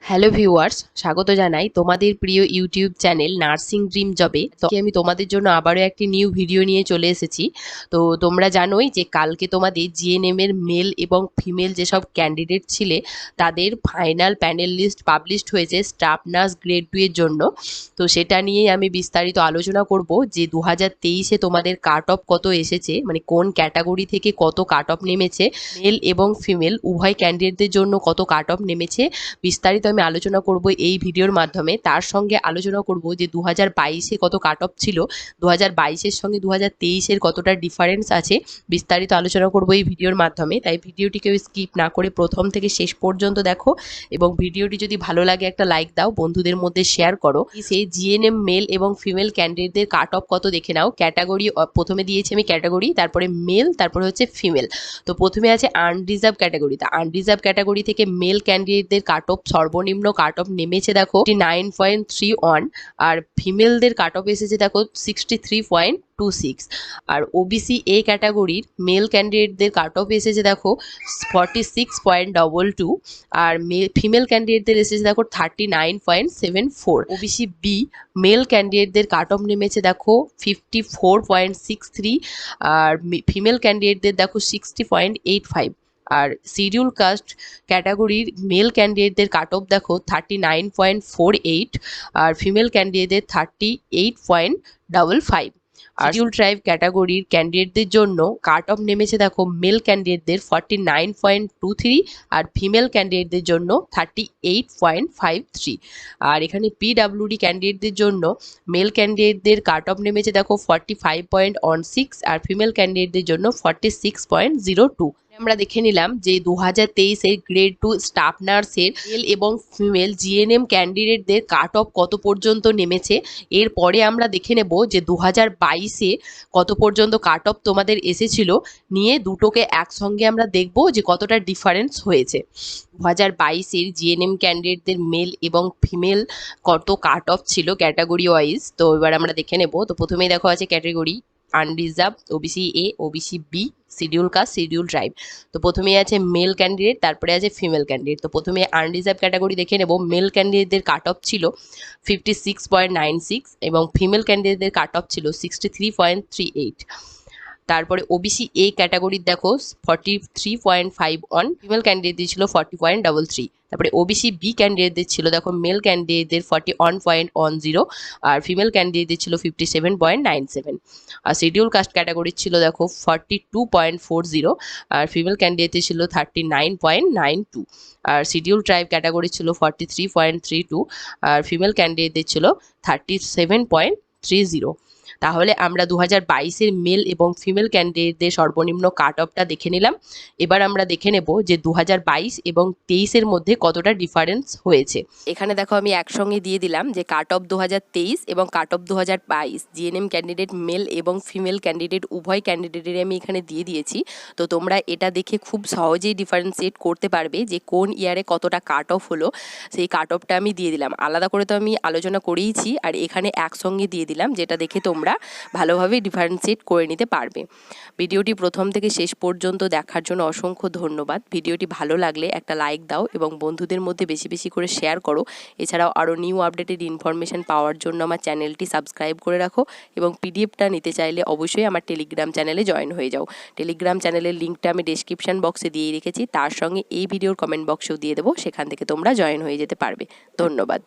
Hello viewers, স্বাগত জানাই তোমাদের প্রিয় ইউটিউব চ্যানেল নার্সিং ড্রিম জবে। তো আমি তোমাদের জন্য আবারও একটি নিউ ভিডিও নিয়ে চলে এসেছি। তো তোমরা জানোই যে কালকে তোমাদের জিএনএম এর মেল এবং ফিমেল যেসব ক্যান্ডিডেট ছিলে তাদের ফাইনাল প্যানেল লিস্ট পাবলিশড হয়েছে স্টাফ নার্স গ্রেড 2 এর জন্য। তো সেটা নিয়েই আমি বিস্তারিত আলোচনা করব যে 2023-এ তোমাদের কাট অফ কত এসেছে, মানে কোন ক্যাটাগরি থেকে কত কাট অফ নেমেছে, মেল এবং ফিমেল উভয় ক্যান্ডিডেটদের জন্য কত কাট অফ নেমেছে বিস্তারিত আমি আলোচনা করব এই ভিডিওর মাধ্যমে। তার সঙ্গে আলোচনা করব যে 2022-এ কত কাট অফ ছিল, 2022-এর সঙ্গে 2023-এর কতটা ডিফারেন্স আছে, বিস্তারিত আলোচনা করব এই ভিডিওর মাধ্যমে। তাই ভিডিওটিকে স্কিপ না করে প্রথম থেকে শেষ পর্যন্ত দেখো এবং ভিডিওটি যদি ভালো লাগে একটা লাইক দাও, বন্ধুদের মধ্যে শেয়ার করো। সেই জিএনএম মেল এবং ফিমেল ক্যান্ডিডেটদের কাট অফ কত দেখে নাও। ক্যাটাগরি প্রথমে দিয়েছি আমি ক্যাটাগরি, তারপরে মেল, তারপরে হচ্ছে ফিমেল। তো প্রথমে আছে আনরিজার্ভ ক্যাটাগরি। তা আনরিজার্ভ ক্যাটাগরি থেকে মেল ক্যান্ডিডেটদের কাট অফ সর্বনিম্ন কাট অফ নেমেছে দেখো 9.31, আর ফিমেলদের কাট অফ এসেছে দেখো 63.26। আর ওবিসি এ ক্যাটাগরির মেল ক্যান্ডিডেটদের কাট অফ এসেছে দেখো 46.22, আর ফিমেল ক্যান্ডিডেটদের এসেছে দেখো 39.74। ওবিসি বি মেল ক্যান্ডিডেটদের কাট অফ নেমেছে দেখো 54.63, আর ফিমেল ক্যান্ডিডেটদের দেখো 60.85। আর শিডিউল কাস্ট ক্যাটাগরির মেল ক্যান্ডিডেটদের কাট অফ দেখো 39.48, আর ফিমেল ক্যান্ডিডেটদের 38.55। আর শিডিউল ট্রাইব ক্যাটাগরির ক্যান্ডিডেটদের জন্য কাট অফ নেমেছে দেখো মেল ক্যান্ডিডেটদের 49.23, আর ফিমেল ক্যান্ডিডেটদের জন্য 38.53। আর এখানে পিডাব্লিউডি ক্যান্ডিডেটদের জন্য মেল ক্যান্ডিডেটদের কাট অফ নেমেছে দেখো 45.16, আর ফিমেল ক্যান্ডিডেটদের জন্য 46.02। আমরা দেখে নিলাম যে 2023-এর গ্রেড 2 স্টাফ নার্সের মেল এবং ফিমেল জিএনএম ক্যান্ডিডেটদের কাট অফ কত পর্যন্ত নেমেছে। এরপরে আমরা দেখে নেব যে 2022-এ কত পর্যন্ত কাট অফ তোমাদের এসেছিল, নিয়ে দুটোকে একসঙ্গে আমরা দেখব যে কতটা ডিফারেন্স হয়েছে। 2022-এর জিএনএম ক্যান্ডিডেটদের মেল এবং ফিমেল কত কাট অফ ছিল ক্যাটাগরি ওয়াইজ। তো এবার আমরা দেখে নেব। তো প্রথমেই দেখো আছে category unreserved, OBC A, OBC B, scheduled caste, scheduled tribe. তো প্রথমেই আছে মেল ক্যান্ডিডেট, তারপরে আছে ফিমেল ক্যান্ডিডেট। তো প্রথমে আনরিজার্ভ ক্যাটাগরি দেখে নেব। মেল ক্যান্ডিডেটদের কাট অফ ছিল 56.96 এবং ফিমেল ক্যান্ডিডেটদের কাট অফ ছিল 63.38। তারপরে ওবিসি এ ক্যাটাগরির দেখো 43.51, ফিমেল ক্যান্ডিডেটদের ছিল 40.33। তারপরে ওবিসি বি ক্যান্ডিডেটদের ছিল দেখো মেল ক্যান্ডিডেটদের 41.10, আর ফিমেল ক্যান্ডিডেটদের ছিল 57.97। আর শিডিউল কাস্ট ক্যাটাগরির ছিল দেখো 42.40, আর ফিমেল ক্যান্ডিডেটদের ছিল 39.92। আর শিডিউল ট্রাইব ক্যাটাগরি ছিল 43.32, আর ফিমেল ক্যান্ডিডেটদের ছিল 37.30। তাহলে আমরা 2022-এর মেল এবং ফিমেল ক্যান্ডিডেটদের সর্বনিম্ন কাট অফটা দেখে নিলাম। এবার আমরা দেখে নেব যে 2022 এবং 23-এর মধ্যে কতটা ডিফারেন্স হয়েছে। এখানে দেখো আমি একসঙ্গে দিয়ে দিলাম যে কাট অফ 2023 এবং cut off 2022 GNM candidate male এবং ফিমেল ক্যান্ডিডেট উভয় ক্যান্ডিডেটের আমি এখানে দিয়ে দিয়েছি। তো তোমরা এটা দেখে খুব সহজেই ডিফারেন্সিয়েট করতে পারবে যে কোন ইয়ারে কতটা কাট অফ হলো। সেই কাট অফটা আমি দিয়ে দিলাম, আলাদা করে তো আমি আলোচনা করেইছি, আর এখানে একসঙ্গে দিয়ে দিলাম, যেটা দেখে তোমরা ভালোভাবে ডিফারেন্সিয়েট করে নিতে পারবে। ভিডিওটি প্রথম থেকে শেষ পর্যন্ত দেখার জন্য অসংখ্য ধন্যবাদ। ভিডিওটি ভালো লাগলে একটা লাইক দাও এবং বন্ধুদের মধ্যে বেশি বেশি করে শেয়ার করো। এছাড়াও আরও নিউ আপডেটেড ইনফরমেশন পাওয়ার জন্য আমার চ্যানেলটি সাবস্ক্রাইব করে রাখো এবং পিডিএফটা নিতে চাইলে অবশ্যই আমার টেলিগ্রাম চ্যানেলে জয়েন হয়ে যাও। টেলিগ্রাম চ্যানেলের লিঙ্কটা আমি ডেসক্রিপশন বক্সে দিয়ে রেখেছি, তার সঙ্গে এই ভিডিওর কমেন্ট বক্সেও দিয়ে দেবো, সেখান থেকে তোমরা জয়েন হয়ে যেতে পারবে। ধন্যবাদ।